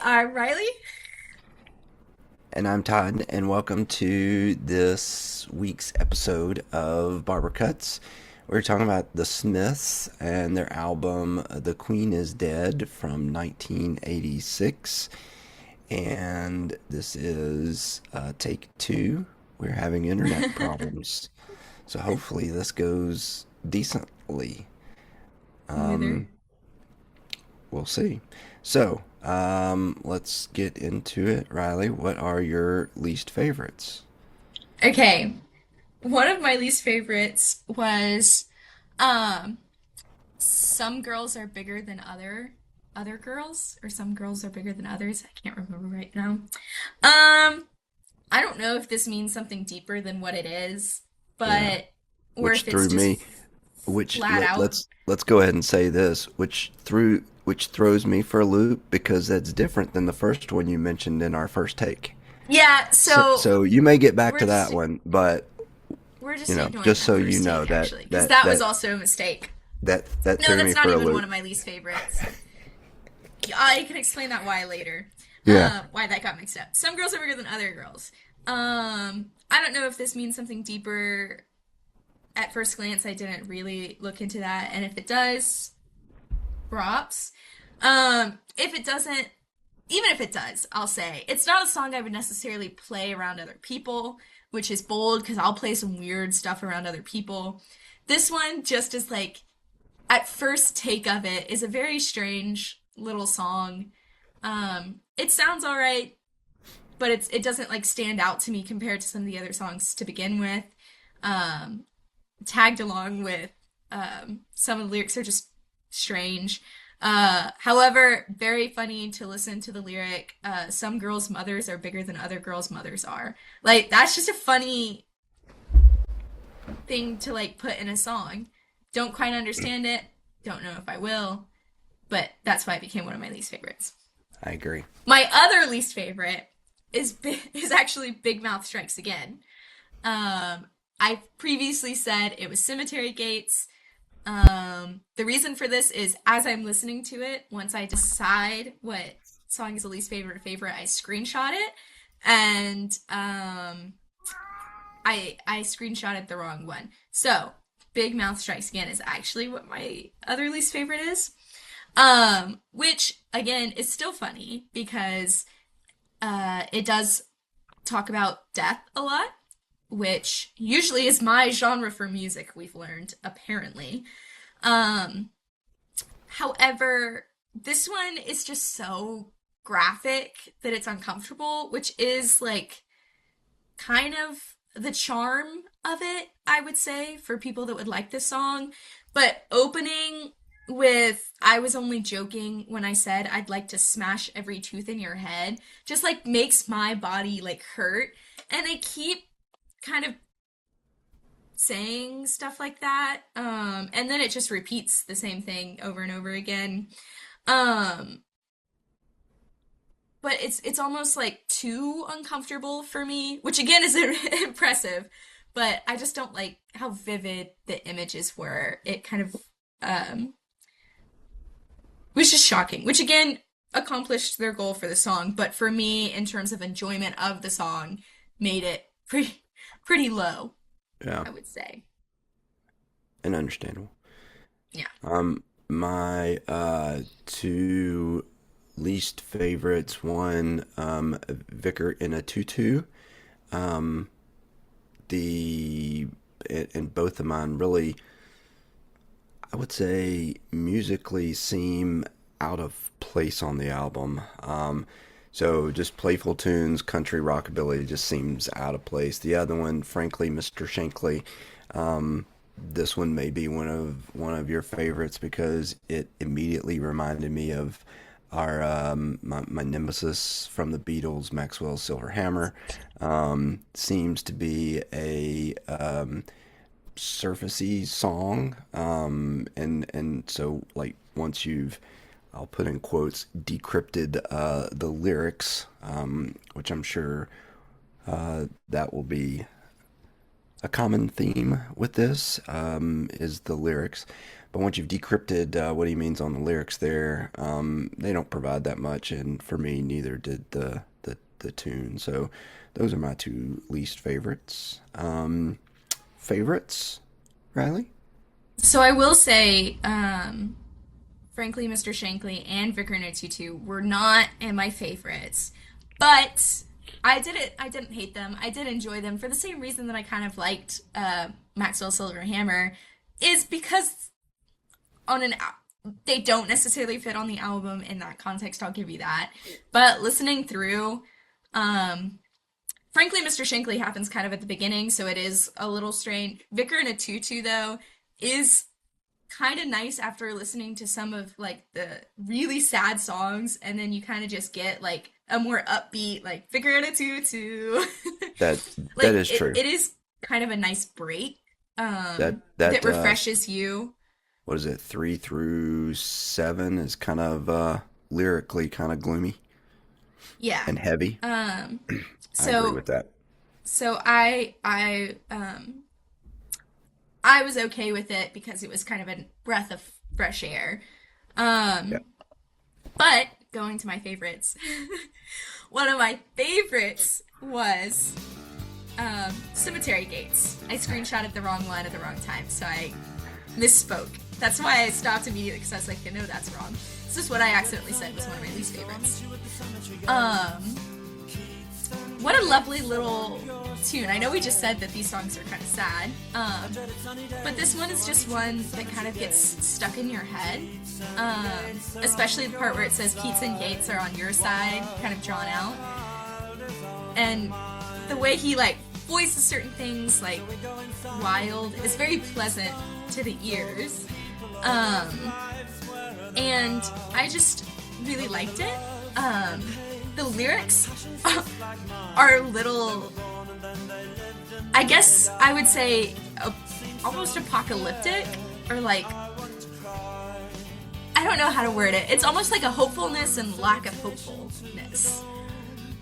I'm Riley. And I'm Todd, and welcome to this week's episode of Barber Cuts. We're talking about the Smiths and their album The Queen is Dead from 1986. And this is take two. We're having internet problems. So hopefully this goes decently. Smoother. We'll see. So let's get into it. Riley, what are your least favorites? Okay, one of my least favorites was um some girls are bigger than other girls, or some girls are bigger than others. I can't remember right now. I don't know if this means something deeper than what it is, Yeah, but or which if it's threw just me. Which flat out. let's go ahead and say this. Which throws me for a loop because that's different than the first one you mentioned in our first take. Yeah, So, so so you may get back we're to just that one, but we're just ignoring just that so you first know take that actually, because that that was that also a mistake. that No, threw that's me not for a even one loop. of my least favorites. I can explain that why later. Yeah. Why that got mixed up. Some girls are bigger than other girls. I don't know if this means something deeper. At first glance, I didn't really look into that, and if it does, props. If it doesn't, even if it does, I'll say it's not a song I would necessarily play around other people, which is bold because I'll play some weird stuff around other people. This one just is like at first take of it is a very strange little song. It sounds all right, but it doesn't like stand out to me compared to some of the other songs to begin with. Um, Tagged along with some of the lyrics are just strange. However, very funny to listen to the lyric. Some girls' mothers are bigger than other girls' mothers are. Like that's just a funny thing to like put in a song. Don't quite understand it. Don't know if I will, but that's why it became one of my least favorites. I agree. My other least favorite is actually Big Mouth Strikes Again. I previously said it was Cemetery Gates. The reason for this is as I'm listening to it, once I decide what song is the least favorite, I screenshot it, and I screenshotted the wrong one. So Big Mouth Strikes Again is actually what my other least favorite is. Which again is still funny because it does talk about death a lot, which usually is my genre for music, we've learned, apparently. Um, However, this one is just so graphic that it's uncomfortable, which is like kind of the charm of it, I would say, for people that would like this song. But opening with I was only joking when I said I'd like to smash every tooth in your head just like makes my body like hurt. And they keep kind of saying stuff like that. And then it just repeats the same thing over and over again. Um, but it's almost like too uncomfortable for me, which again is impressive. But I just don't like how vivid the images were. It kind of was just shocking, which again accomplished their goal for the song. But for me, in terms of enjoyment of the song, made it pretty low, Yeah, I would say. and understandable. Yeah. My two least favorites. One, Vicar in a Tutu. Um, the and both of mine really, I would say, musically seem out of place on the album. So just playful tunes, country rockabilly just seems out of place. The other one, frankly, Mr. Shankly. This one may be one of your favorites because it immediately reminded me of my nemesis from the Beatles, Maxwell's Silver Hammer. Seems to be a surfacey song, and so like once you've, I'll put in quotes, decrypted the lyrics, which I'm sure that will be a common theme with this, is the lyrics. But once you've decrypted what he means on the lyrics there, they don't provide that much, and for me, neither did the tune. So those are my two least favorites. Favorites, Riley? So I will say, frankly, Mr. Shankly and Vicar No 22 were not in my favorites, but I didn't hate them. I did enjoy them for the same reason that I kind of liked Maxwell Silver Hammer, is because on an they don't necessarily fit on the album in that context. I'll give you that, but listening through, um, frankly, Mr. Shankly happens kind of at the beginning, so it is a little strange. Vicar in a Tutu, though, is kind of nice after listening to some of like the really sad songs, and then you kind of just get like a more upbeat, like Vicar in a Tutu. That that Like is true. it is kind of a nice break That that that refreshes you. what is it, 3 through 7 is kind of lyrically kind of gloomy Yeah. and heavy. Um, I agree so with that. I was okay with it because it was kind of a breath of fresh air. Yeah. Um, but going to my favorites, one of my favorites was Cemetery Gates. I screenshotted the wrong one at the wrong time, so I misspoke. That's why I stopped immediately because I was like, no, that's wrong. This is what I accidentally said was one of my least favorites. Um, what a lovely little tune. I know we just said that these songs are kind of sad, but this one is just one that kind of gets stuck in your head, especially the part where it says Keats and Gates are on your side, kind of drawn out. And the way he like voices certain things like wild is very pleasant to the ears. Um, and I just really liked it. The lyrics are a little, I guess I would say, almost apocalyptic, or like, I don't know how to word it. It's almost like a hopefulness and lack of hopefulness.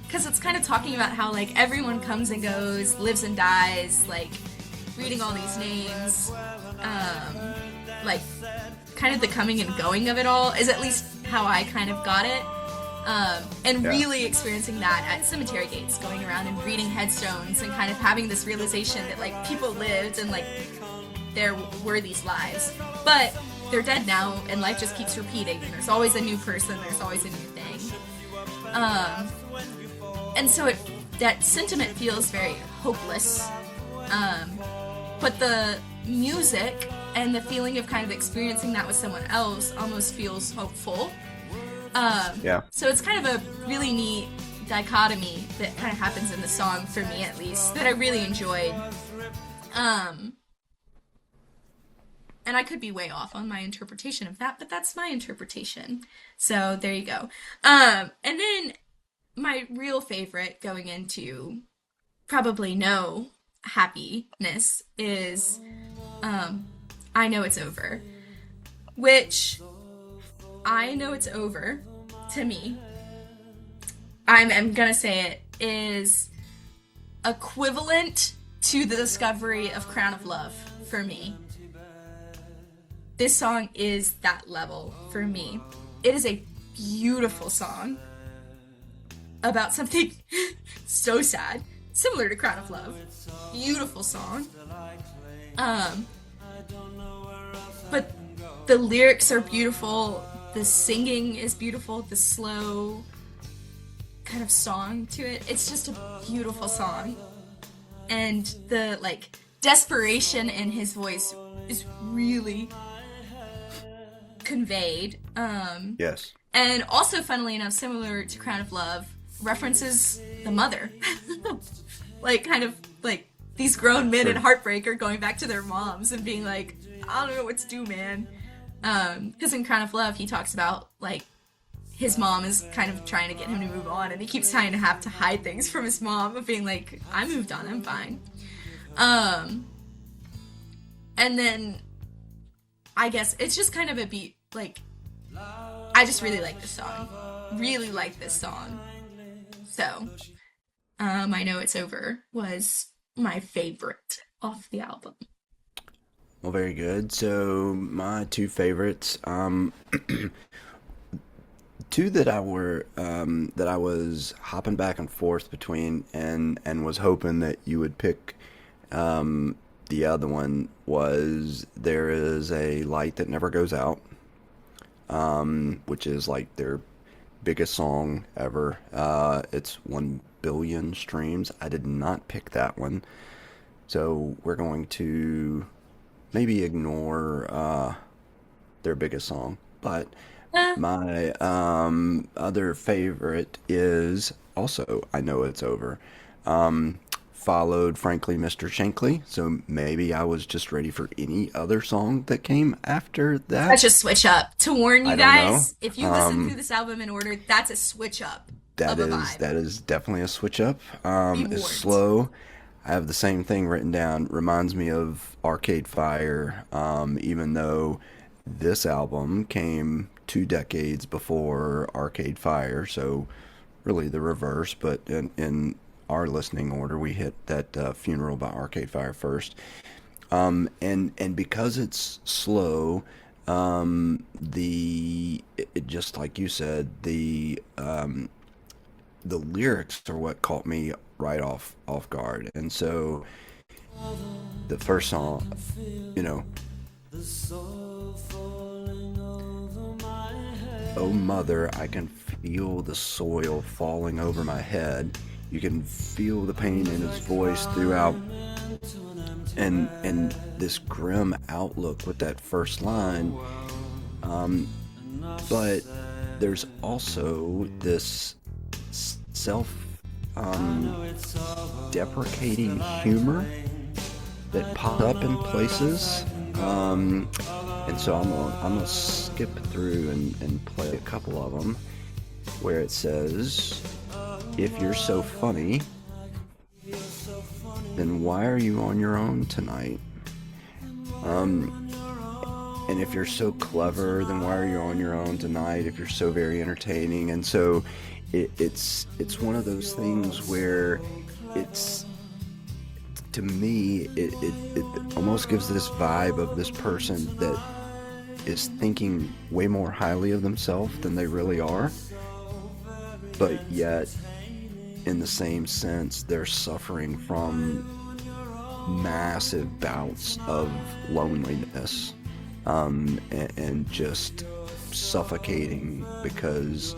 Because it's kind of talking about how, like, everyone comes and goes, lives and dies, like, reading all these names, like, kind of the coming and going of it all is at least how I kind of got it. And Yeah. really experiencing that at cemetery gates, going around and reading headstones and kind of having this realization that, like, people lived and, like, there were these lives. But they're dead now, and life just keeps repeating, and there's always a new person, there's always a new thing. Um, and so that sentiment feels very hopeless. Um, but the music and the feeling of kind of experiencing that with someone else almost feels hopeful. Yeah. So it's kind of a really neat dichotomy that kind of happens in the song, for me at least, that I really enjoyed. Um, and I could be way off on my interpretation of that, but that's my interpretation. So there you go. And then my real favorite going into probably no happiness is I Know It's Over, which I know it's over to me. I'm gonna say it is equivalent to the discovery of Crown of Love for me. This song is that level for me. It is a beautiful song about something so sad, similar to Crown of Love. Beautiful song. Um, but the lyrics are beautiful. The singing is beautiful. The slow kind of song to it. It's just a beautiful song. And the like desperation in his voice is really conveyed. Yes. And also, funnily enough, similar to Crown of Love, references the mother. Like, kind of, like, these grown men in Sure. heartbreak are going back to their moms and being like, I don't know what to do, man. Because in Crown of Love, he talks about, like, his mom is kind of trying to get him to move on, and he keeps trying to have to hide things from his mom, of being like, I moved on, I'm fine. Um, and then, I guess, it's just kind of a beat, like, I just really like this song. Really like this song. So, I Know It's Over was my favorite off the album. Well, very good. So my two favorites, two that I was hopping back and forth between, and was hoping that you would pick. The other one was "There Is a Light That Never Goes Out," which is like their biggest song ever. It's 1 billion streams. I did not pick that one, so we're going to maybe ignore their biggest song. But Eh, my other favorite is also "I Know It's Over." Um, Followed, frankly, Mr. Shankly. So maybe I was just ready for any other song that came after that. such a switch up. To warn you I don't know. guys, if you listen through this album in order, that's a switch up of a vibe. That is definitely a switch up. Be It's warned. slow. I have the same thing written down. Reminds me of Arcade Fire, even though this album came 2 decades before Arcade Fire, so really the reverse. But in our listening order, we hit that Funeral by Arcade Fire first. And because it's slow, just like you said, the lyrics are what caught me right off guard. And so the first song, you know, "Oh mother, I can feel the soil falling over my head." You can feel the pain in his voice throughout, and this grim outlook with that first line. But there's also this self deprecating humor that popped up in places. And so I'm gonna skip through and play a couple of them where it says, "If you're so funny, then why are you on your own tonight? And if you're so clever, then why are you on your own tonight? If you're so very entertaining." And so it's one of those things where it's, to me, it almost gives this vibe of this person that is thinking way more highly of themselves than they really are, but yet in the same sense they're suffering from massive bouts of loneliness, and just suffocating because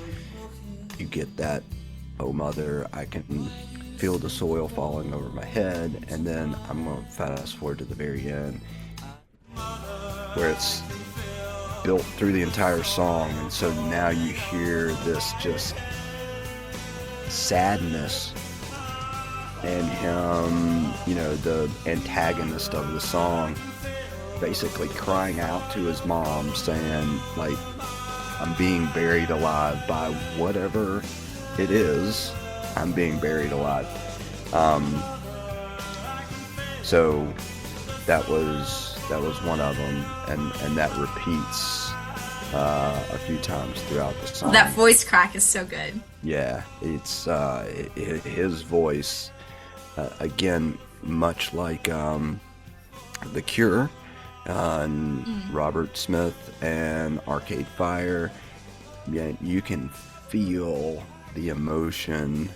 you get that, "Oh mother, I can feel the soil falling over my head," and then I'm going to fast forward to the very end where it's built through the entire song, and so now you hear this just sadness, and him, the antagonist of the song, basically crying out to his mom saying, like, "I'm being buried alive by whatever it is. I'm being buried alive." So that was one of them, and that repeats a few times throughout the That song. voice crack is so good. Yeah, it's his voice, again, much like The Cure, and Robert Smith and Arcade Fire. Yeah, you can feel the emotion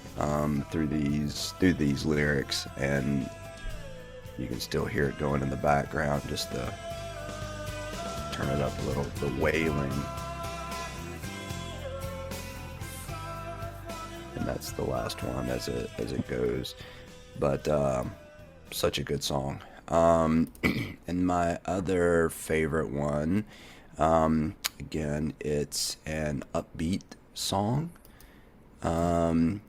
through these lyrics, and you can still hear it going in the background. Just the turn it up a little, the wailing, and that's the last one as it goes. But such a good song. And my other favorite one, again, it's an upbeat song, and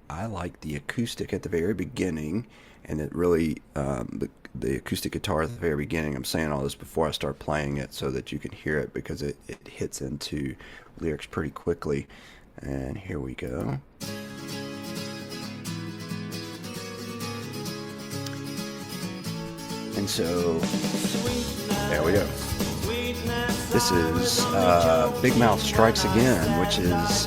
I like the acoustic at the very beginning, and it really, the acoustic guitar at the very beginning. I'm saying all this before I start playing it so that you can hear it, because it hits into lyrics pretty quickly. And here we go. And so, there we go. This is Big Mouth Strikes Again, which is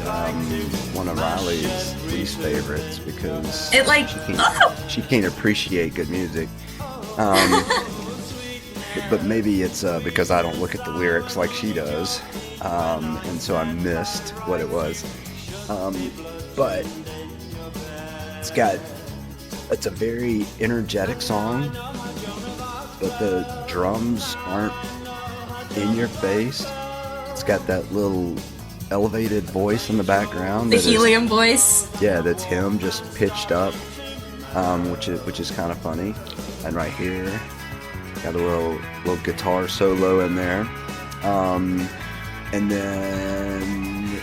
one of Riley's least favorites because It like, she can't, oh, she can't appreciate good music. Um, but maybe it's because I don't look at the lyrics like she does, and so I missed what it was. Um, but it's got it's a very energetic song, but the drums aren't in your face. It's got that little elevated voice in the background The that is, helium voice. yeah, that's him just pitched up, which is kind of funny. And right here, got a little guitar solo in there, um, and then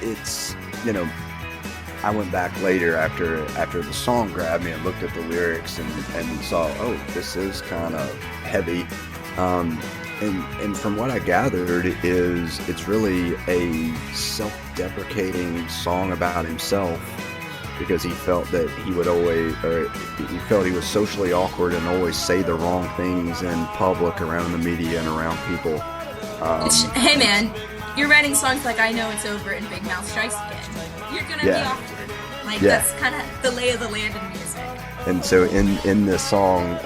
it's you know I went back later after the song grabbed me and looked at the lyrics and saw, oh, this is kind of heavy. Um, and from what I gathered is it's really a self-deprecating song about himself because he felt that he would always, or he felt he was socially awkward and always say the wrong things in public around the media and around people. Which, Um, hey man, you're writing songs like I Know It's Over and Big Mouth Strikes Again. You're gonna be yeah, awkward. Like, yeah. that's kind of the lay of the land in music. And so in this song,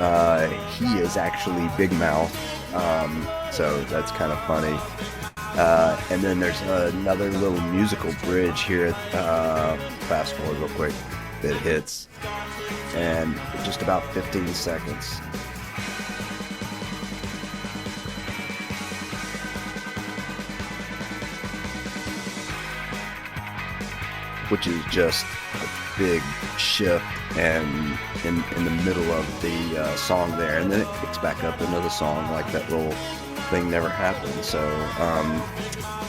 he is actually Big Mouth. So that's kind of funny. And then there's another little musical bridge here. Fast forward real quick that hits, and just about 15 seconds. Which is just a big shift and in the middle of the song there, and then it picks back up into the song like that little thing never happened. So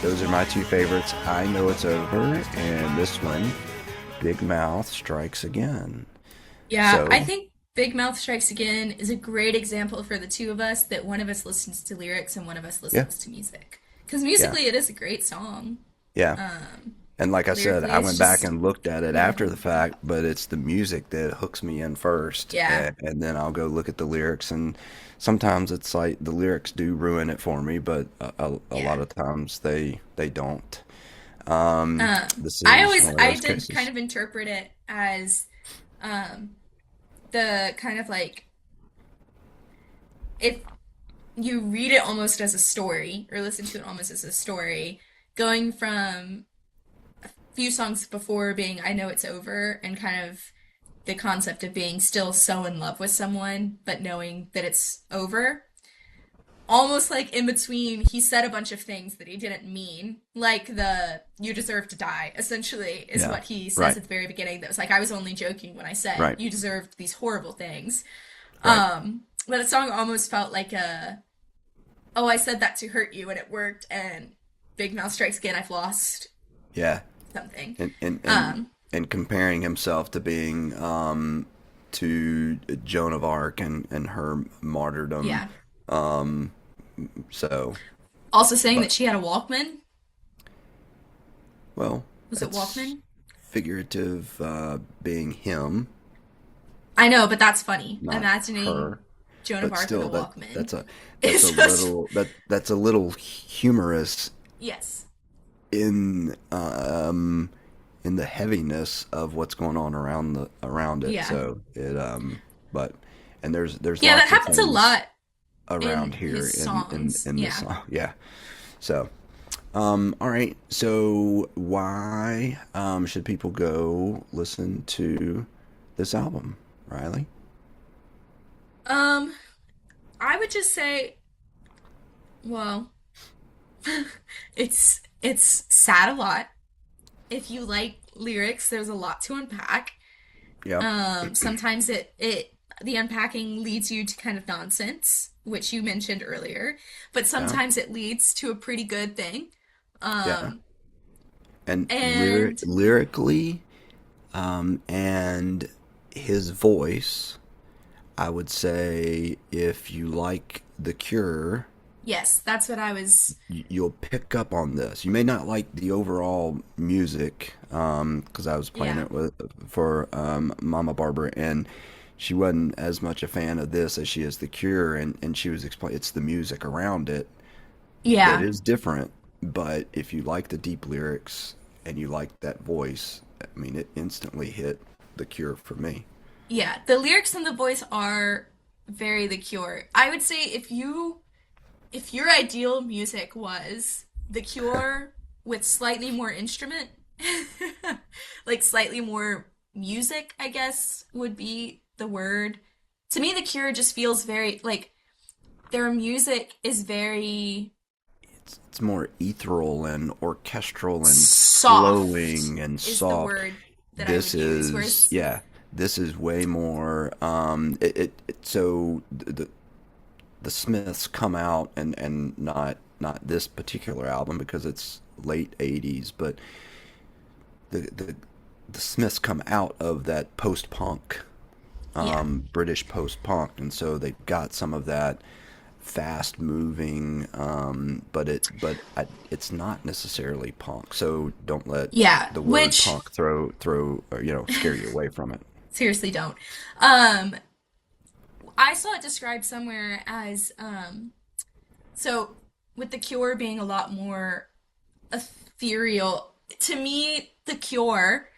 those are my two favorites. I Know It's Over, and this one, Big Mouth Strikes Again. Yeah, I So think Big Mouth Strikes Again is a great example for the two of us that one of us listens to lyrics and one of us yeah, listens to music. Because yeah, musically, it is a great song. yeah. Um, And like I said, Lyrically, I it's went back just, and looked at it yeah, after the fact, but it's the music that hooks me in first, yeah, and then I'll go look at the lyrics. And sometimes it's like the lyrics do ruin it for me, but a yeah. lot of times they don't. This I is always, one of I those did kind cases. of interpret it as um, the kind of like if you read it almost as a story or listen to it almost as a story, going from few songs before being I Know It's Over and kind of the concept of being still so in love with someone but knowing that it's over. Almost like in between, he said a bunch of things that he didn't mean, like the "you deserve to die," essentially, is Yeah. what he says Right. at the very beginning. That was like, I was only joking when I said Right. you deserved these horrible things. Right. But the song almost felt like a, oh, I said that to hurt you and it worked, and Big Mouth Strikes Again, I've lost Yeah. something. And and and Um, and comparing himself to being to Joan of Arc and her martyrdom. yeah. Um, so, Also saying but that she had a Walkman. well, Was it that's Walkman? figurative, being him, I know, but that's funny. not Imagining her. Joan of But Arc with a still, Walkman. that's a It's just, that's a little humorous yes. in in the heaviness of what's going on around it. Yeah. So it but and there's Yeah, that lots of happens a things lot around in here his songs. in this Yeah. song. Yeah. So all right. So why should people go listen to this album, Riley? Um, I would just say, well, it's sad a lot. If you like lyrics, there's a lot to unpack. Yep. Sometimes it the unpacking leads you to kind of nonsense, which you mentioned earlier, but Yeah. sometimes it leads to a pretty good thing. Yeah. Um, And and lyrically, and his voice, I would say if you like The Cure, yes, that's what I was. you'll pick up on this. You may not like the overall music, because I was playing Yeah, it with for Mama Barbara, and she wasn't as much a fan of this as she is The Cure, and she was explaining it's the music around it that yeah, is different. But if you like the deep lyrics and you like that voice, I mean, it instantly hit The Cure for me. yeah. The lyrics and the voice are very The Cure. I would say if your ideal music was The Cure with slightly more instrument, like slightly more music, I guess would be the word. To me, The Cure just feels very like their music is very It's more ethereal and orchestral and soft, flowing and is the soft. word that I This would use. is, Whereas, yeah, this is way more. So the Smiths come out, and not this particular album because it's late '80s, but the the the Smiths come out of that post punk, yeah, British post punk, and so they've got some of that fast moving, it's not necessarily punk. So don't let yeah, the word which punk throw or, scare you away from it. seriously don't. Um, I saw it described somewhere as so with The Cure being a lot more ethereal. To me, The Cure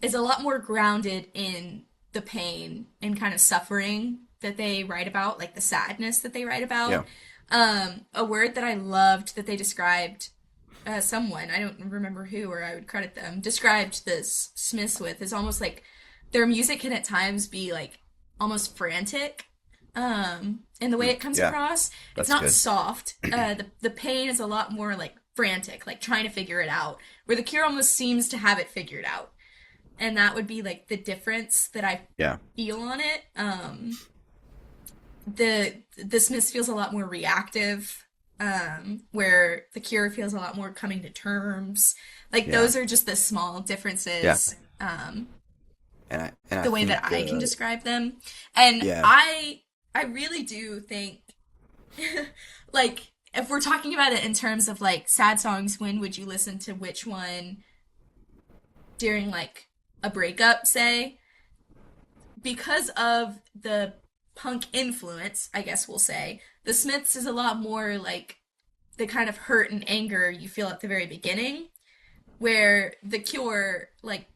is a lot more grounded in the pain and kind of suffering that they write about, like the sadness that they write Yeah, about. A word that I loved that they described, someone, I don't remember who or I would credit them, described this Smiths with is almost like their music can at times be like almost frantic, in the way it comes yeah, across. It's that's not good. soft. The pain is a lot more like frantic, like trying to figure it out. Where The Cure almost seems to have it figured out, and that would be like the difference that I Yeah, feel on it. The Smiths feels a lot more reactive, where The Cure feels a lot more coming to terms. Like yeah, those are just the small yeah. differences. And I The way that think, I can describe them. And yeah, I really do think like if we're talking about it in terms of like sad songs, when would you listen to which one during like a breakup, say? Because of the punk influence, I guess we'll say, the Smiths is a lot more like the kind of hurt and anger you feel at the very beginning, where The Cure, like,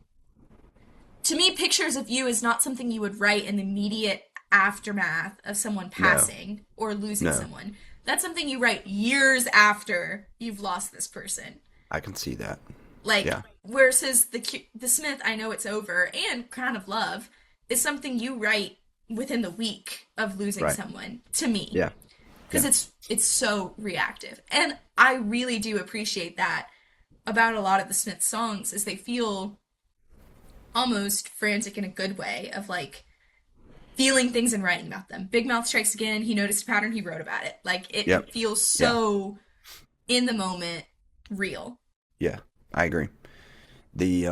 to me, Pictures of You is not something you would write in the immediate aftermath of someone no, passing or losing no, someone. That's something you write years after you've lost this person. I can see that. Like, Yeah, versus the Smith, I Know It's Over, and Crown of Love is something you write within the week of losing right. someone, to me, Yeah, because yeah, it's so reactive. And I really do appreciate that about a lot of the Smiths songs, is they feel almost frantic in a good way of like feeling things and writing about them. Big Mouth Strikes Again, he noticed a pattern, he wrote about it. Like yep, it feels yeah, so in the moment real. yeah. I agree. The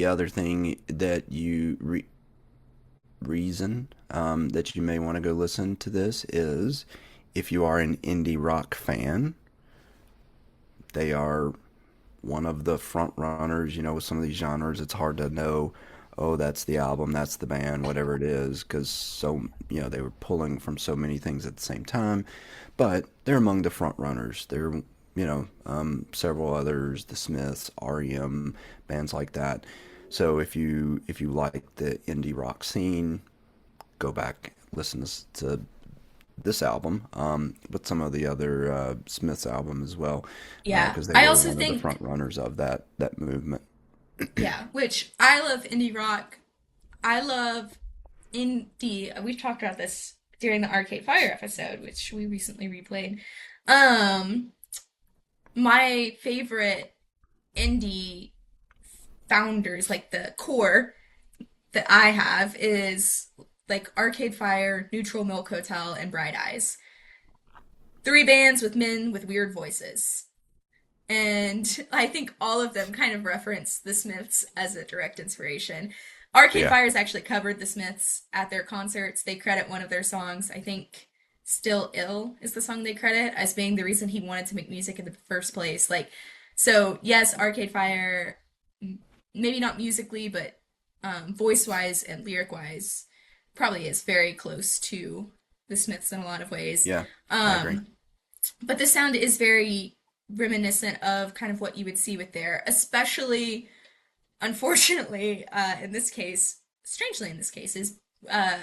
other thing that reason that you may want to go listen to this is if you are an indie rock fan, they are one of the front runners. With some of these genres, it's hard to know, oh, that's the album, that's the band, whatever it is, because they were pulling from so many things at the same time. But they're among the front runners. They're several others, the Smiths, REM, bands like that. So if you like the indie rock scene, go back, listen to this album, but some of the other Smiths album as well, Yeah. because they I were also one of the think, front runners of that movement. yeah, which I love indie rock. I love indie. We've talked about this during the Arcade Fire episode, which we recently replayed. Um, my favorite indie founders, like the core that I have, is like Arcade Fire, Neutral Milk Hotel, and Bright Eyes. Three bands with men with weird voices. And I think all of them kind of reference the Smiths as a direct inspiration. Arcade Yeah, Fire's actually covered the Smiths at their concerts. They credit one of their songs, I think Still Ill is the song they credit, as being the reason he wanted to make music in the first place. Like, so yes, Arcade Fire, maybe not musically, but voice wise and lyric wise, probably is very close to the Smiths in a lot of ways. yeah, I agree. Um, but the sound is very reminiscent of kind of what you would see with there, especially, unfortunately, in this case, strangely in this case, is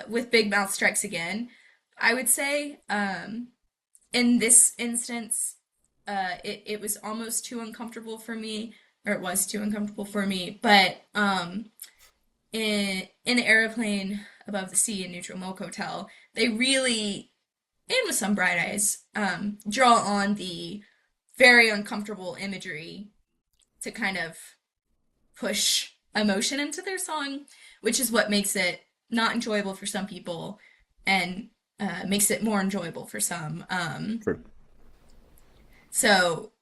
with Big Mouth Strikes Again. I would say in this instance, it was almost too uncomfortable for me, or it was too uncomfortable for me. But in the airplane above the sea in Neutral Milk Hotel, they really, and with some Bright Eyes, draw on the very uncomfortable imagery to kind of push emotion into their song, which is what makes it not enjoyable for some people and makes it more enjoyable for some. True. So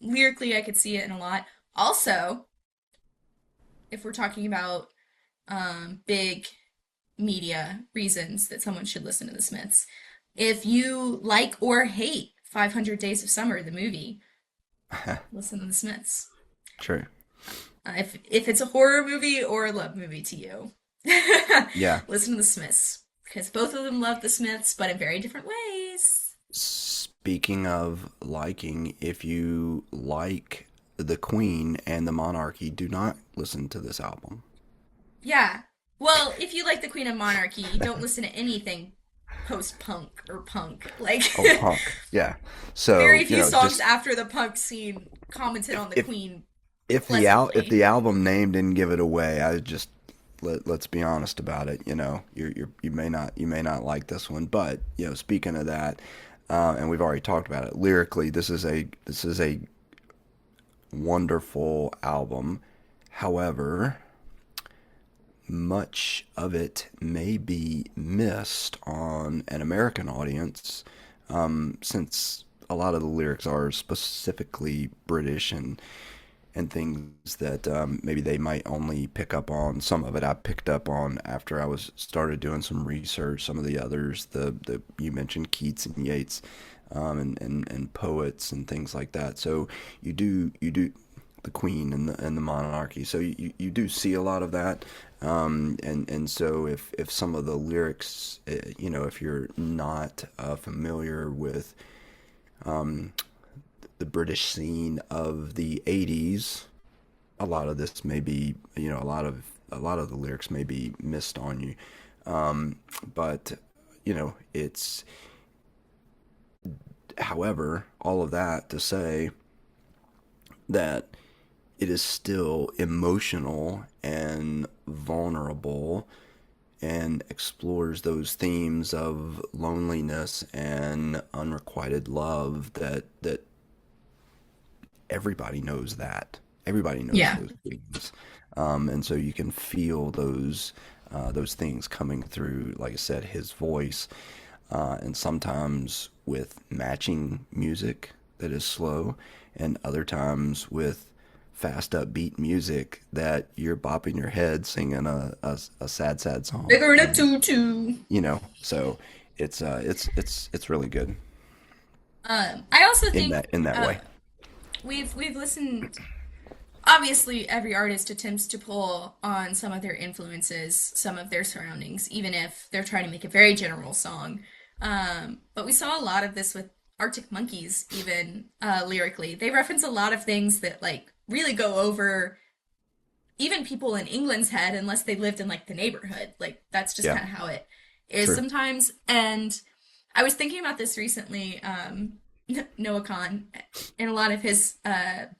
lyrically, I could see it in a lot. Also, if we're talking about big media reasons that someone should listen to the Smiths, if you like or hate 500 Days of Summer, the movie, listen to the Smiths. True. If it's a horror movie or a love movie to you, Yeah. listen to the Smiths because both of them love the Smiths, but in very different ways. Speaking of liking, if you like the Queen and the Monarchy, do not listen to this album. Yeah. Well, if you like the Queen of Monarchy, don't listen to anything post-punk or punk. Like, Oh, punk. Yeah. So, very few songs just after the punk scene commented if on the if Queen if pleasantly. the album name didn't give it away, I just let's be honest about it. You may not like this one, but speaking of that, and we've already talked about it lyrically. This is a wonderful album. However, much of it may be missed on an American audience, since a lot of the lyrics are specifically British and things that maybe they might only pick up on. Some of it I picked up on after I was started doing some research. Some of the others, the you mentioned Keats and Yeats, and poets and things like that. So you do the Queen and the monarchy. So you do see a lot of that. And so if some of the lyrics, if you're not familiar with the British scene of the 80s, a lot of this may be, a lot of the lyrics may be missed on you. But it's, however, all of that to say that it is still emotional and vulnerable and explores those themes of loneliness and unrequited love that everybody knows that. Everybody knows Yeah. those things. And so you can feel those things coming through, like I said, his voice, and sometimes with matching music that is slow, and other times with fast upbeat music that you're bopping your head singing a sad song. Bigger than a And tutu. so it's really good I also in think that way. we've listened. Obviously, every artist attempts to pull on some of their influences, some of their surroundings, even if they're trying to make a very general song. But we saw a lot of this with Arctic Monkeys, even lyrically. They reference a lot of things that like really go over even people in England's head unless they lived in like the neighborhood. Like that's just Yeah, kind of how it is true. sometimes. And I was thinking about this recently. Noah Khan, in a lot of his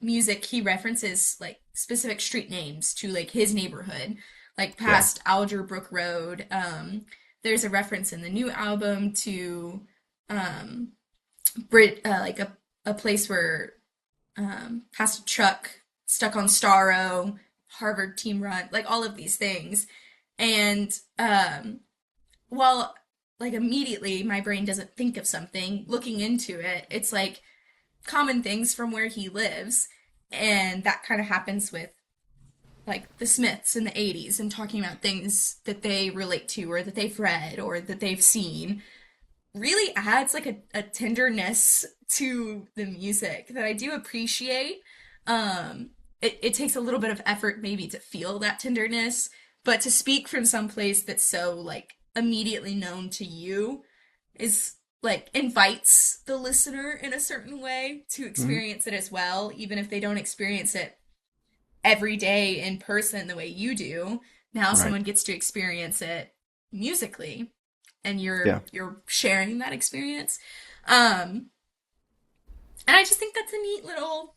music, he references like specific street names to like his neighborhood, like Yeah, past Alderbrook Road. There's a reference in the new album to um, like a place where past a truck stuck on Starro, Harvard team run, like all of these things. And while like immediately my brain doesn't think of something, looking into it, it's like common things from where he lives. And that kind of happens with like the Smiths in the 80s and talking about things that they relate to or that they've read or that they've seen really adds like a tenderness to the music that I do appreciate. It takes a little bit of effort maybe to feel that tenderness, but to speak from some place that's so like immediately known to you is like invites the listener in a certain way to hmm, experience it as well, even if they don't experience it every day in person the way you do. Now right. someone gets to experience it musically. and Yeah. you're sharing that experience. Um, and I just think that's a neat little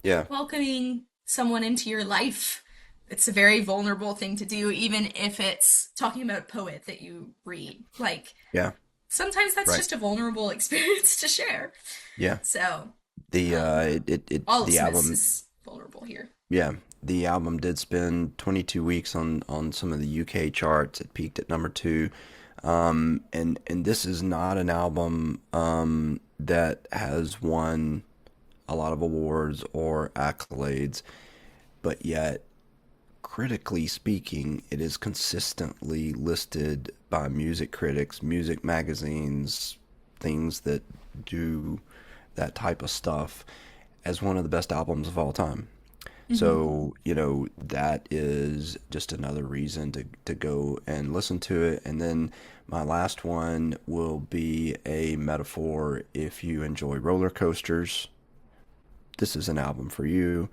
Yeah. welcoming someone into your life. It's a very vulnerable thing to do, even if it's talking about a poet that you read. Like, Yeah. sometimes that's Right. just a vulnerable experience to share. Yeah. So, The um, all the Smiths album, is vulnerable here. yeah, the album did spend 22 weeks on some of the UK charts. It peaked at number 2. And this is not an album that has won a lot of awards or accolades, but yet critically speaking, it is consistently listed by music critics, music magazines, things that do that type of stuff as one of the best albums of all time. Hmm. So, that is just another reason to go and listen to it. And then my last one will be a metaphor. If you enjoy roller coasters, this is an album for you.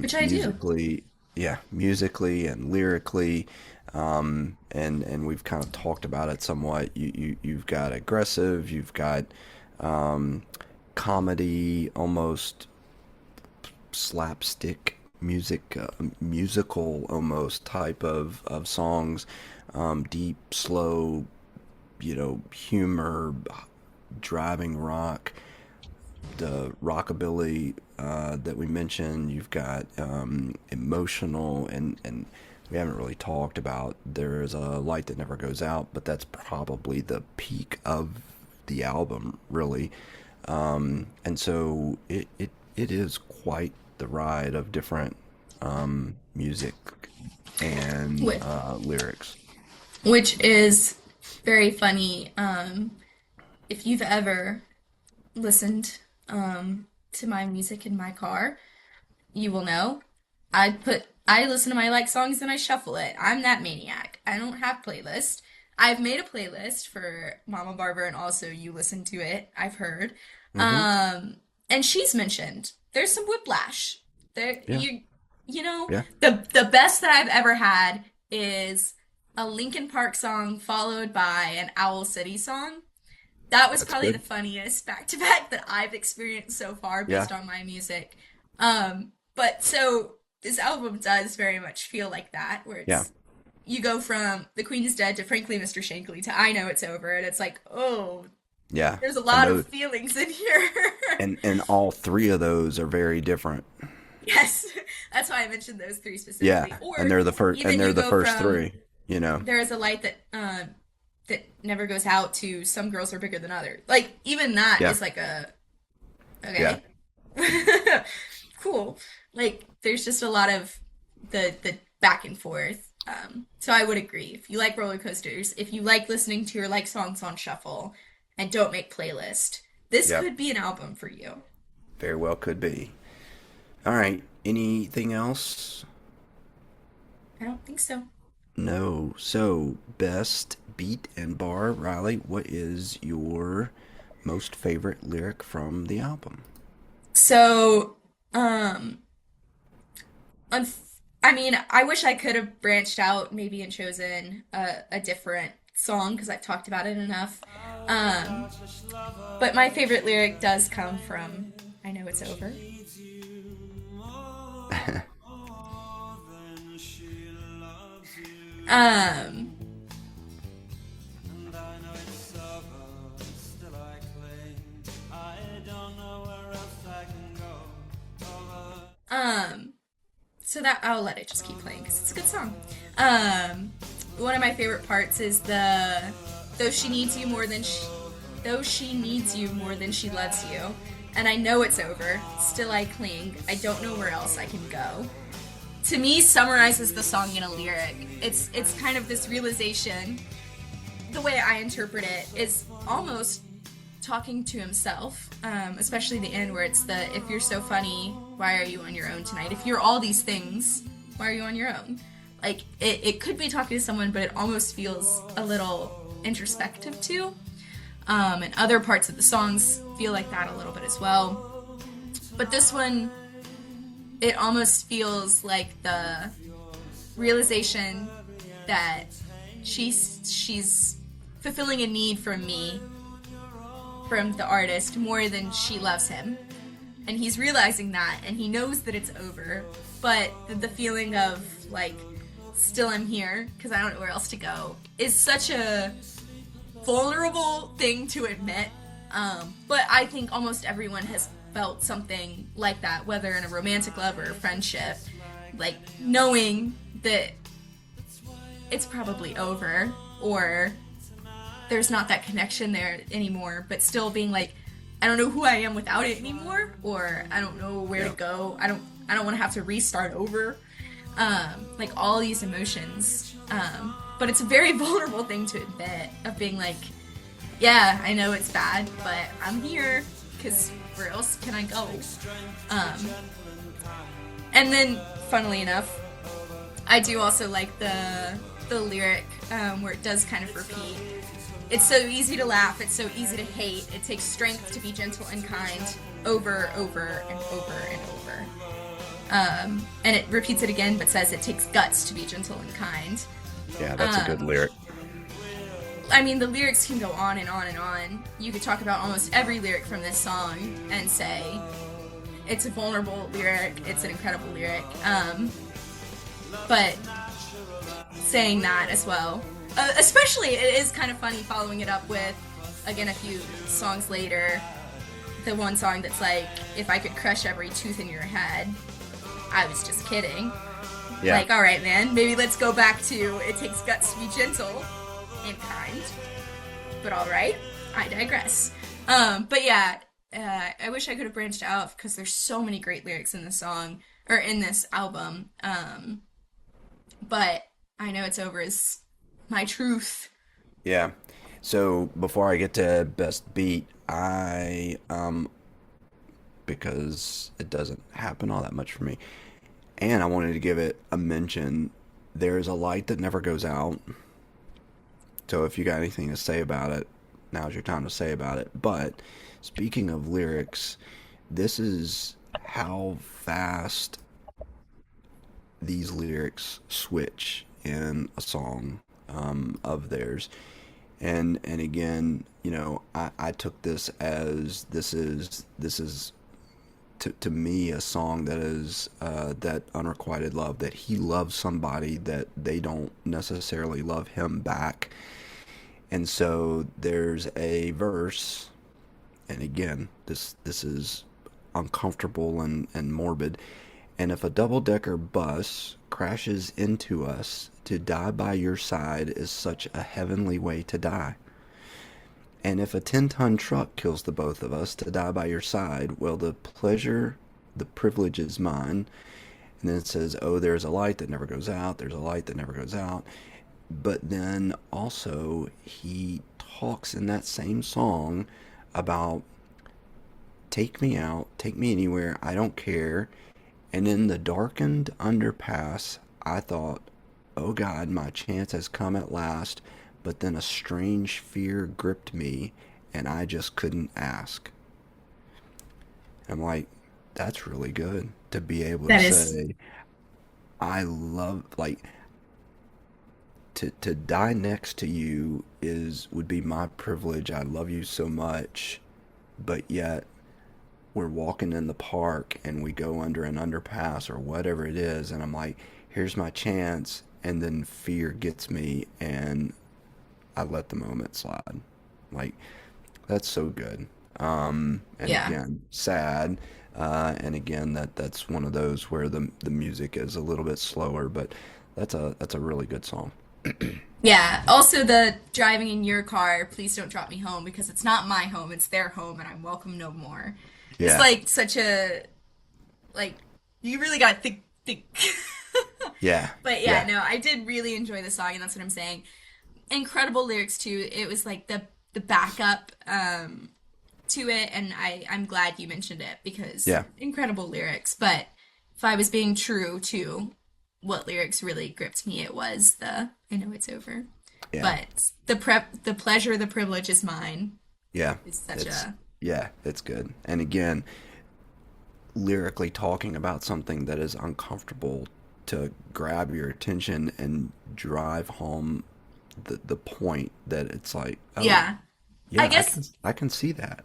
Which I do. Musically, yeah, musically and lyrically, and we've kind of talked about it somewhat. You've got aggressive, you've got um, comedy, almost slapstick music, musical almost type of songs, deep, slow, humor, driving rock, the rockabilly that we mentioned. You've got emotional, and we haven't really talked about. There's a light that never goes out, but that's probably the peak of the album, really. And so it is quite the ride of different music and Which, lyrics. which is very funny. If you've ever listened to my music in my car, you will know. I listen to my like songs and I shuffle it. I'm that maniac. I don't have playlist. I've made a playlist for Mama Barbara and also you listen to it, I've heard. Hmm. And she's mentioned there's some whiplash. There Yeah, you know, yeah, the best that I've ever had is a Linkin Park song followed by an Owl City song. That was that's probably the good. funniest back to back that I've experienced so far Yeah, based on my music. But so this album does very much feel like that, where yeah, it's you go from The Queen is Dead to Frankly Mr. Shankly to I Know It's Over, and it's like, oh, yeah. there's a And lot of those, feelings in here. and all three of those are very different. Yes, that's why I mentioned those three Yeah, specifically. and Or they're the first, and even they're you the go first from three. You know. There is a light that never goes out to Some Girls Are Bigger Than Others. Like even that Yeah, is like a yeah, okay. Cool. Like there's just a lot of the back and forth. So I would agree. If you like roller coasters, if you like listening to your like songs on shuffle and don't make playlist, this yeah. could be an album for you. Very well could be. All right. Anything else? I don't think so. No. So, best beat and bar, Riley. What is your most favorite lyric from the album? So, um, I mean, I wish I could have branched out maybe and chosen a different song because I've talked about it enough. Um, but my favorite lyric does come from I Know It's Over. Um, um, so that I'll let it just keep playing because it's a good song. Um, One of my favorite parts is the though she needs you more than she, though she needs you more than she loves you, and I know it's over. Still I cling. I don't know where else I can go. To me, summarizes the song in a lyric. It's kind of this realization. The way I interpret it is almost talking to himself, especially the end where it's the if you're so funny, why are you on your own tonight? If you're all these things, why are you on your own? Like it could be talking to someone, but it almost feels a little introspective too. And other parts of the songs feel like that a little bit as well. But this one, it almost feels like the realization that she's fulfilling a need from the artist more than she loves him. And he's realizing that, and he knows that it's over, but the feeling of, like, still I'm here, because I don't know where else to go, is such a vulnerable thing to admit. But I think almost everyone has felt something like that, whether in a romantic love or a friendship. Like, knowing that it's probably over, or there's not that connection there anymore, but still being like, I don't know who I am without it anymore, or I don't know where to go. I don't want to have to restart over. Like all these emotions. But it's a very vulnerable thing to admit, of being like, yeah, I know it's bad, but I'm here, because where else can I go? And then, funnily enough, I do also like the lyric where it does kind of repeat. It's so easy to laugh, it's so easy to hate, it takes strength to be gentle and kind, over, over, and over, and over. And it repeats it again, but says it takes guts to be gentle and kind. Yeah, that's a good lyric. I mean, the lyrics can go on and on and on. You could talk about almost every lyric from this song and say it's a vulnerable lyric, it's an incredible lyric. But saying that as well, especially it is kind of funny following it up with, again, a few songs later, the one song that's like, if I could crush every tooth in your head, I was just kidding. Yeah. Like, alright, man, maybe let's go back to it takes guts to be gentle and kind. But alright, I digress. But yeah, I wish I could have branched out, because there's so many great lyrics in this song, or in this album. But I know it's over is my truth. Yeah. So before I get to best beat, because it doesn't happen all that much for me, and I wanted to give it a mention. There's a light that never goes out. So if you got anything to say about it, now's your time to say about it. But speaking of lyrics, this is how fast these lyrics switch in a song of theirs. And again, I took this as this is to me a song that is that unrequited love, that he loves somebody that they don't necessarily love him back. And so there's a verse, and again, this is uncomfortable and morbid. And if a double-decker bus crashes into us, to die by your side is such a heavenly way to die. And if a 10-ton truck kills the both of us, to die by your side, well, the privilege is mine. And then it says, oh, there's a light that never goes out, there's a light that never goes out. But then also he talks in that same song about take me out, take me anywhere, I don't care. And in the darkened underpass, I thought, oh God, my chance has come at last. But then a strange fear gripped me, and I just couldn't ask. I'm like, that's really good to be able to say, I love, like, to die next to you would be my privilege. I love you so much, but yet we're walking in the park and we go under an underpass or whatever it is, and I'm like, here's my chance, and then fear gets me, and I let the moment slide. Like, that's so good. And Yeah. again, sad. And again, that's one of those where the music is a little bit slower, but that's a really good song. Yeah. Also, the driving in your car, please don't drop me home, because it's not my home, it's their home, and I'm welcome no more. It's Yeah, like such a, like, you really gotta think. yeah, But yeah, yeah, no, I did really enjoy the song, and that's what I'm saying. Incredible lyrics too. It was like the backup to it, and I'm glad you mentioned it, because yeah, incredible lyrics. But if I was being true to what lyrics really gripped me, it was the I know it's over. yeah, But the pleasure, the privilege is mine yeah. is such It's a yeah, it's good. And again, lyrically talking about something that is uncomfortable to grab your attention and drive home the point that it's like, oh Yeah. I yeah, guess I can see that.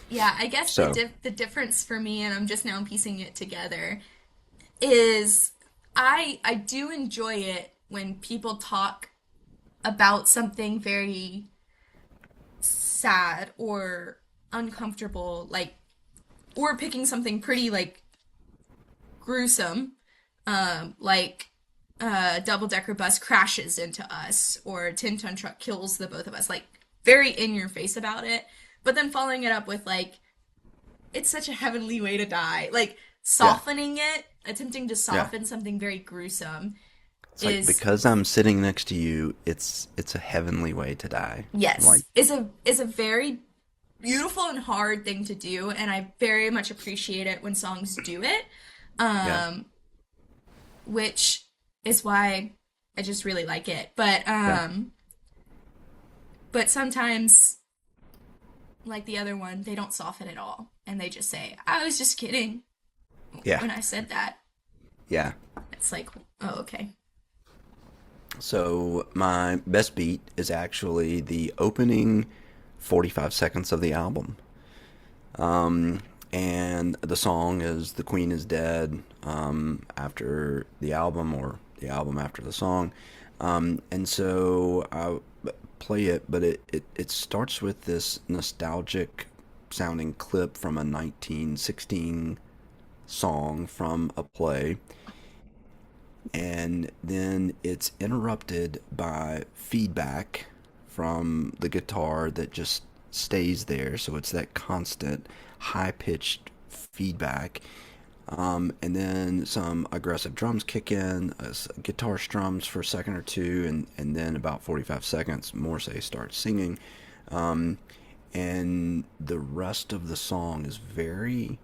yeah, I guess So the difference for me, and I'm just now piecing it together, is I do enjoy it when people talk about something very sad or uncomfortable, like, or picking something pretty like gruesome, like double decker bus crashes into us or a 10-ton truck kills the both of us, like very in your face about it, but then following it up with like it's such a heavenly way to die, like yeah, softening it, attempting to yeah. soften something very gruesome It's like is because I'm sitting next to you, it's a heavenly way to die. Like, yes, is a very beautiful and hard thing to do, and I very much appreciate it when songs do it. yeah, Um, which is why I just really like it. yeah, But sometimes, like the other one, they don't soften at all, and they just say, "I was just kidding" yeah, when I said that. yeah. It's like, oh, okay. So my best beat is actually the opening 45 seconds of the album. And the song is "The Queen is Dead" after the album, or the album after the song. And so I play it, but it starts with this nostalgic sounding clip from a 1916 song from a play, and then it's interrupted by feedback from the guitar that just stays there. So it's that constant high pitched feedback. And then some aggressive drums kick in, guitar strums for a second or two, and then about 45 seconds, Morrissey starts singing. Um, and the rest of the song is very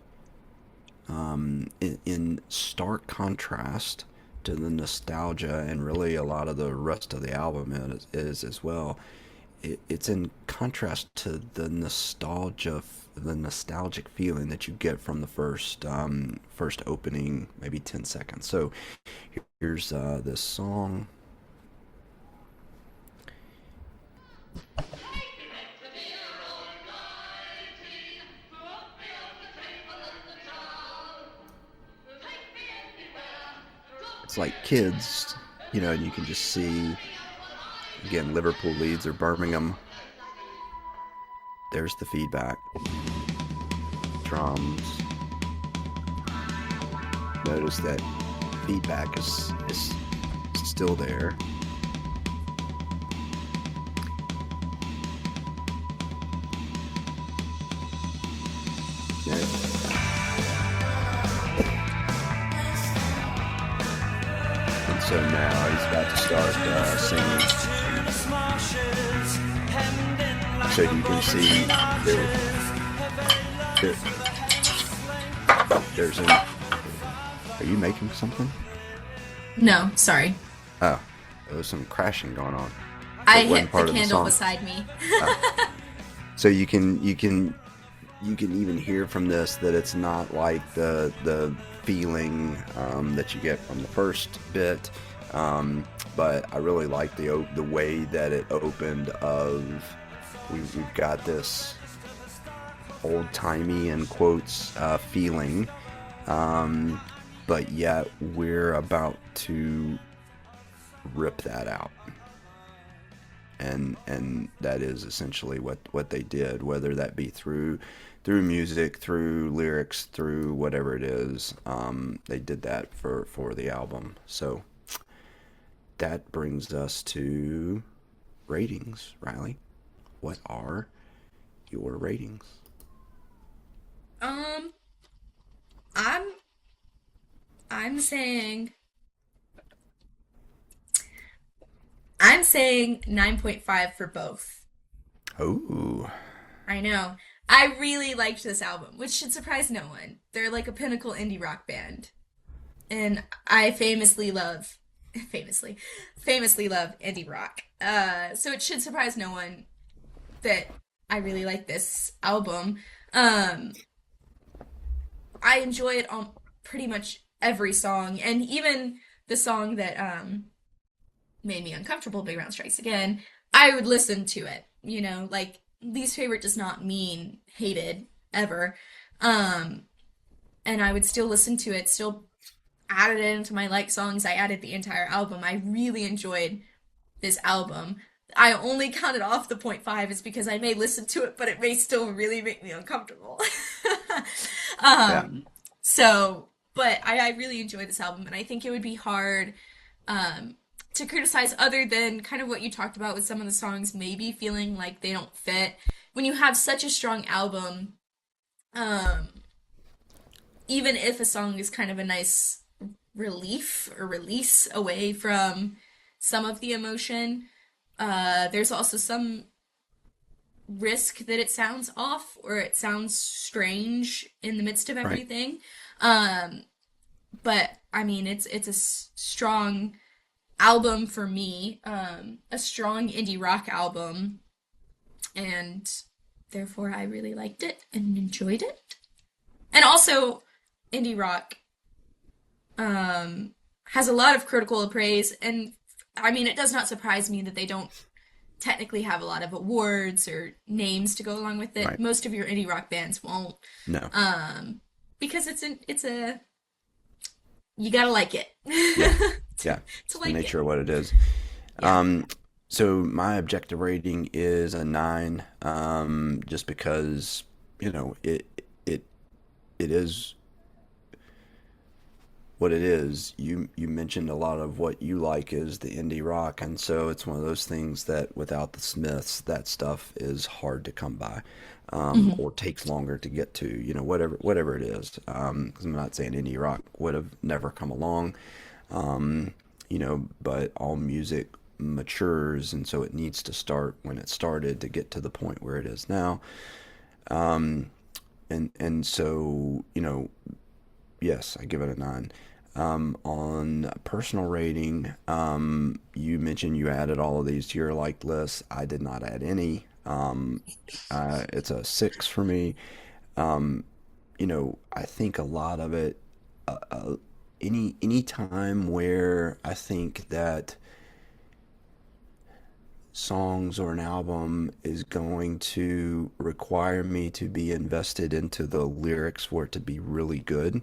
in stark contrast to the nostalgia, and really a lot of the rest of the album is as well. It's in contrast to the nostalgic feeling that you get from the first opening, maybe 10 seconds. So here's this song. It's like kids, and you can just see again Liverpool, Leeds, or Birmingham. There's the feedback, drums. Notice that feedback is still there. Yeah. And so now he's about to start singing. So you can see there there's an. Are you making something? No, sorry. Oh, there was some crashing going on. I It wasn't hit the part of the candle song. beside me. So you can even hear from this that it's not like the feeling that you get from the first bit. But I really like the way that it opened. We've got this old timey in quotes feeling, but yet we're about to rip that out. And that is essentially what they did, whether that be through music, through lyrics, through whatever it is. They did that for the album. So that brings us to ratings. Riley, what are your ratings? Um, I'm I'm saying I'm saying 9.5 for both. Oh, I know. I really liked this album, which should surprise no one. They're like a pinnacle indie rock band. And I famously, famously love indie rock. So it should surprise no one that I really like this album. Um, I enjoy it on pretty much every song, and even the song that made me uncomfortable, Big Round Strikes Again, I would listen to it. Like least favorite does not mean hated ever. Um, and I would still listen to it, still added it into my like songs. I added the entire album. I really enjoyed this album. I only counted off the point five is because I may listen to it, but it may still really make me uncomfortable. Yeah. um, so, but I really enjoyed this album, and I think it would be hard to criticize other than kind of what you talked about with some of the songs maybe feeling like they don't fit. When you have such a strong album, um, even if a song is kind of a nice relief or release away from some of the emotion, there's also some risk that it sounds off or it sounds strange in the midst of Right. everything. Um, but I mean, it's a strong album for me, a strong indie rock album, and therefore I really liked it and enjoyed it. And also, indie rock has a lot of critical praise, and I mean, it does not surprise me that they don't technically have a lot of awards or names to go along with it. Right. Most of your indie rock bands won't, No. because it's a you gotta like it Yeah. to, Yeah. to It's the like it. nature of what it is. Yeah. Um, so my objective rating is a 9, just because, it it is what it is. You mentioned a lot of what you like is the indie rock, and so it's one of those things that without the Smiths, that stuff is hard to come by, Hmm. or takes longer to get to. Whatever it is. 'Cause I'm not saying indie rock would have never come along, but all music matures, and so it needs to start when it started to get to the point where it is now. And so, yes, I give it a 9. On a personal rating, you mentioned you added all of these to your like list. I did not add any. It's a 6 for me. I think a lot of it, any time where I think that songs or an album is going to require me to be invested into the lyrics for it to be really good,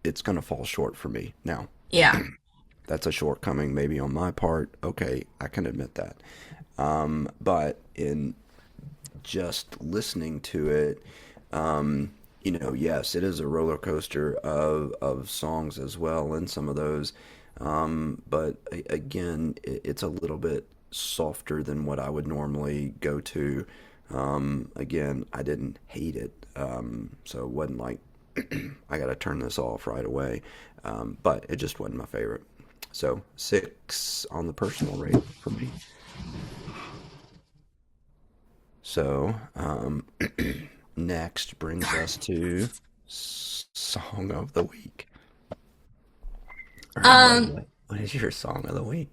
it's going to fall short for me. Now, Yeah. that's a shortcoming maybe on my part. Okay, I can admit that. But in just listening to it, yes, it is a roller coaster of songs as well, and some of those. But again, it's a little bit softer than what I would normally go to. Again, I didn't hate it, so it wasn't like I got to turn this off right away. But it just wasn't my favorite. So 6 on the personal rate for me. So next brings us to song of the week. Or no, Um, what is your song of the week?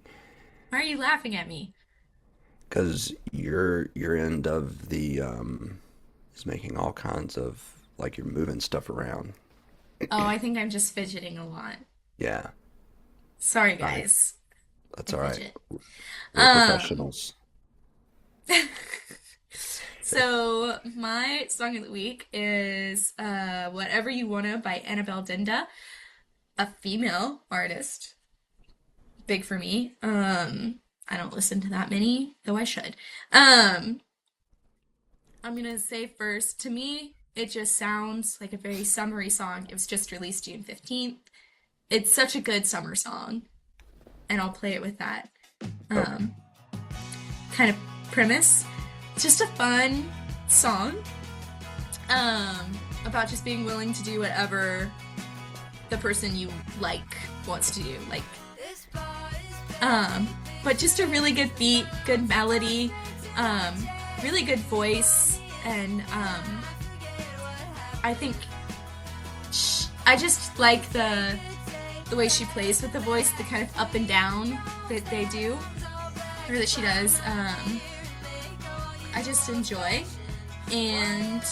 why are you laughing at me? Because your end of the is making all kinds of like you're moving stuff around. Oh, I think I'm just fidgeting a lot. Yeah, Sorry, I guys. that's I all right. fidget. We're Um, professionals. so my song of the week is Whatever You Wanna by Annabelle Dinda, a female artist. Big for me. I don't listen to that many, though I should. Um, I'm gonna say first, to me, it just sounds like a very summery song. It was just released June 15th. It's such a good summer song, and I'll play it with that Oh, um, kind of premise. It's just a fun song about just being willing to do whatever the person you like wants to do. Like, um, but just a really good beat, good melody, um, really good voice, and I think I just like the way she plays with the voice, the kind of up and down that they do, or that she does. I just enjoy, and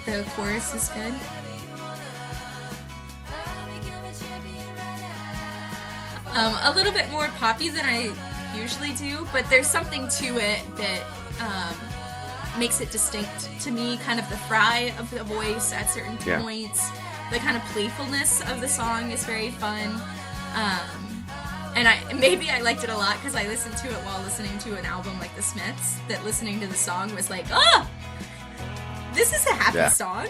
the chorus is good. A little bit more poppy than I usually do, but there's something to it that makes it distinct to me. Kind of the fry of the voice at certain Yeah. points, the kind of playfulness of the song is very fun. And maybe I liked it a lot because I listened to it while listening to an album like The Smiths. That listening to the song was like, oh, this is a happy Yeah. song.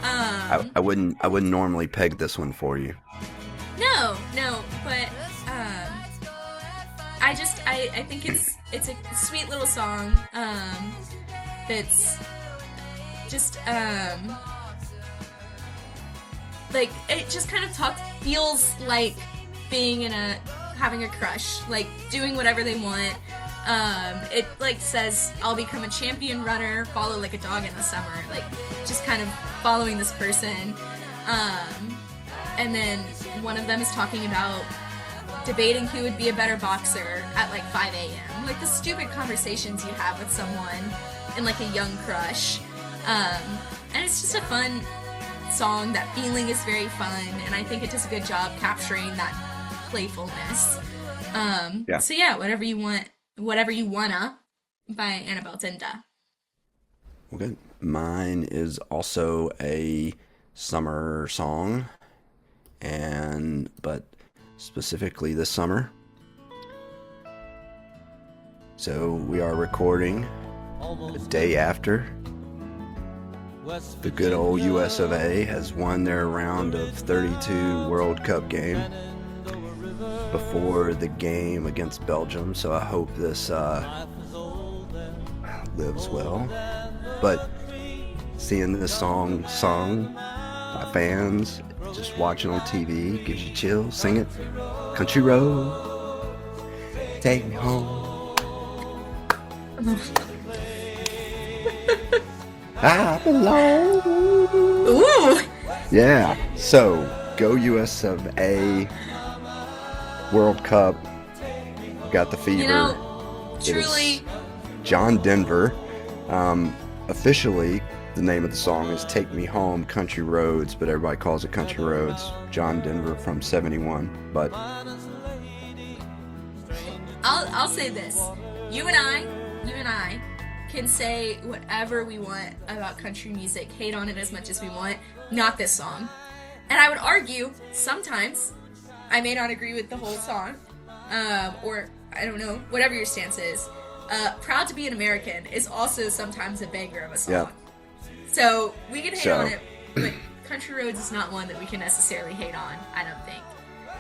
I wouldn't normally peg this one for you. No, but I think it's a sweet little song. That's just like it just kind of feels like being in a having a crush, like doing whatever they want. It like says, I'll become a champion runner, follow like a dog in the summer, like just kind of following this person. And then one of them is talking about debating who would be a better boxer at like 5 a.m. Like the stupid conversations you have with someone in like a young crush. And it's just a fun song. That feeling is very fun, and I think it does a good job capturing that playfulness. Yeah. So yeah, whatever you wanna by Annabelle Tinda. Well, good. Mine is also a summer song, and but specifically this summer. So we are recording a day after the good old US of A has won their round of 32 World Cup game before the game against Belgium. So I hope this lives well. But seeing this song sung by fans, just watching on TV, gives you chills. Sing it. Country road, take me home. I belong. Ooh! Yeah. So go US of A. World Cup. Got the fever. You know, It is truly, John Denver. Officially, the name of the song is "Take Me Home, Country Roads," but everybody calls it Country Roads. John Denver from '71. But I'll say this. You and I can say whatever we want about country music, hate on it as much as we want, not this song. And I would argue, sometimes, I may not agree with the whole song, or, I don't know, whatever your stance is. Proud to be an American is also sometimes a banger of a song. yeah, So, we can hate So- on it, but Country Roads is not one that we can necessarily hate on, I don't think.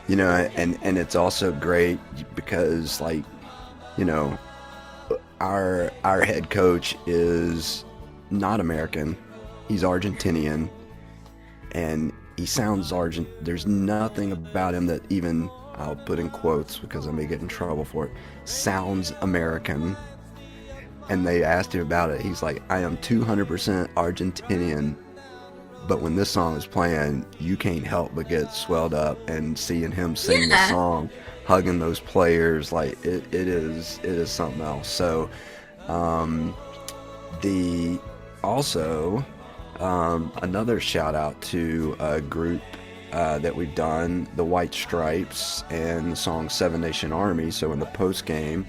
you know, and it's also great because, like, you know, our head coach is not American. He's Argentinian, and he sounds Argent. There's nothing about him that even, I'll put in quotes because I may get in trouble for it, sounds American. And they asked him about it. He's like, I am 200% Argentinian, but when this song is playing, you can't help but get swelled up. And seeing him sing the Yeah. song, hugging those players, like it is something else. So the also another shout out to a group that we've done, the White Stripes, and the song Seven Nation Army. So in the post game,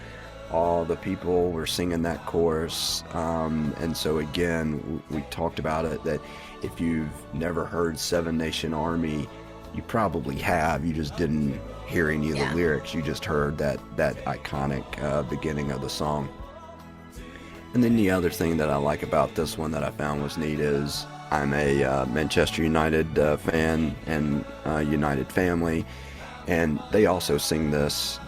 all the people were singing that chorus, and so again, we talked about it, that if you've never heard Seven Nation Army, you probably have, you just didn't hear any of Yeah. the lyrics, you just heard that iconic beginning of the song. And then the other thing that I like about this one that I found was neat is I'm a Manchester United fan and United family, and they also sing this,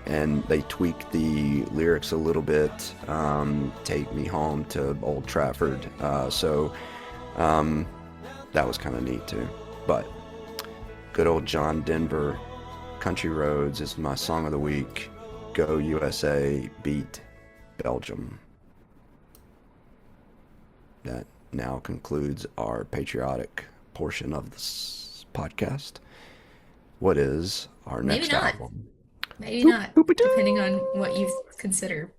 and they tweak the lyrics a little bit. Take me home to Old Trafford. So that was kind of neat too. But good old John Denver, Country Roads is my song of the week. Go USA, beat Belgium. That now concludes our patriotic portion of this podcast. What is our Maybe next not. album? Maybe not, depending on what you consider.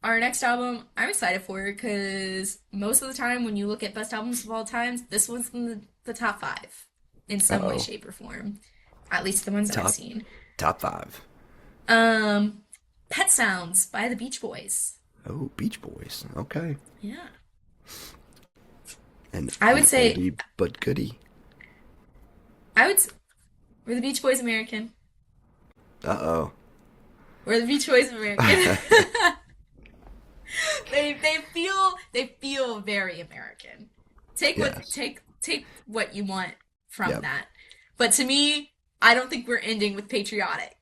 Our next album, I'm excited for because most of the time when you look at best albums of all times, this one's in the top five in some way, Uh-oh. shape, or form. at least the ones that I've Top seen. top five. Um, Pet Sounds by the Beach Boys. Oh, Beach Boys. Okay. Yeah. And I would an say, oldie but goodie. I would, s- were the Beach Boys American? Uh Were the Beach Boys American? oh. they feel very American. Yes. Take what you want from Yep. that. But to me, I don't think we're ending with patriotic.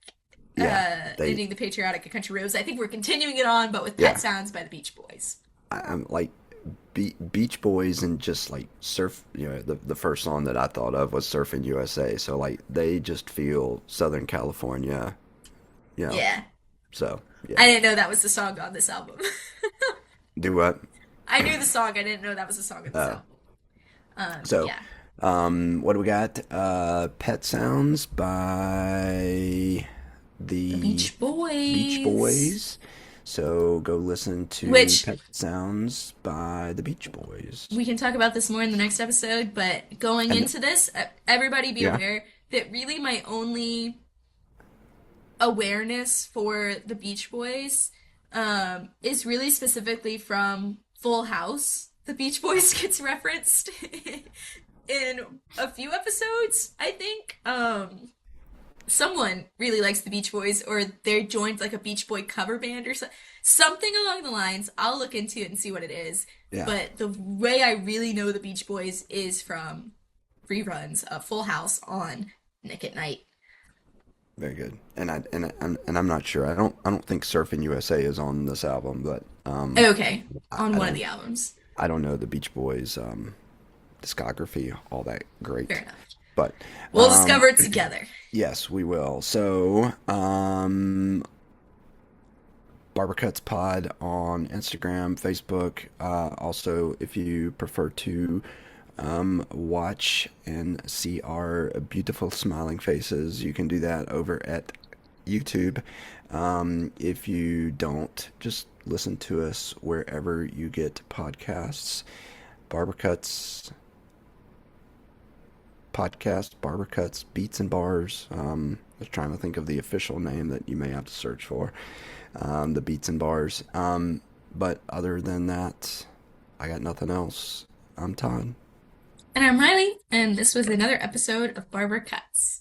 Yeah. They. Ending the patriotic at Country Roads. I think we're continuing it on, but with Pet Yeah. Sounds by the Beach Boys. I'm like Beach Boys and just like surf. The first song that I thought of was Surfing USA. So like they just feel Southern California. You know. Yeah. So yeah. I didn't know that was the song on this album. Do what? I knew the song. I didn't know that was the song on this Uh, album. so Yeah. what do we got? Pet Sounds by The the Beach Beach Boys. Boys. So go listen to Which Pet Sounds by the Beach Boys. we can talk about this more in the next episode, but going And into this, everybody be yeah, aware that really my only awareness for the Beach Boys is really specifically from Full House. The Beach Boys gets referenced in a few episodes, I think. Someone really likes the Beach Boys, or they're joined like a Beach Boy cover band or something along the lines. I'll look into it and see what it is. yeah, But the way I really know the Beach Boys is from reruns of Full House on Nick at Night. very good. And I'm not sure. I don't think Surfing USA is on this album, but Okay, I, on I one of don't the albums. I don't know the Beach Boys discography all that Fair great. enough. But We'll discover it together. yes, we will. So Barber Cuts Pod on Instagram, Facebook. Also, if you prefer to watch and see our beautiful smiling faces, you can do that over at YouTube. If you don't, just listen to us wherever you get podcasts. Barber Cuts Podcast, Barber Cuts, Beats and Bars. I was trying to think of the official name that you may have to search for. The Beats and Bars. But other than that, I got nothing else. I'm Todd. And I'm Riley, and this was another episode of Barber Cuts.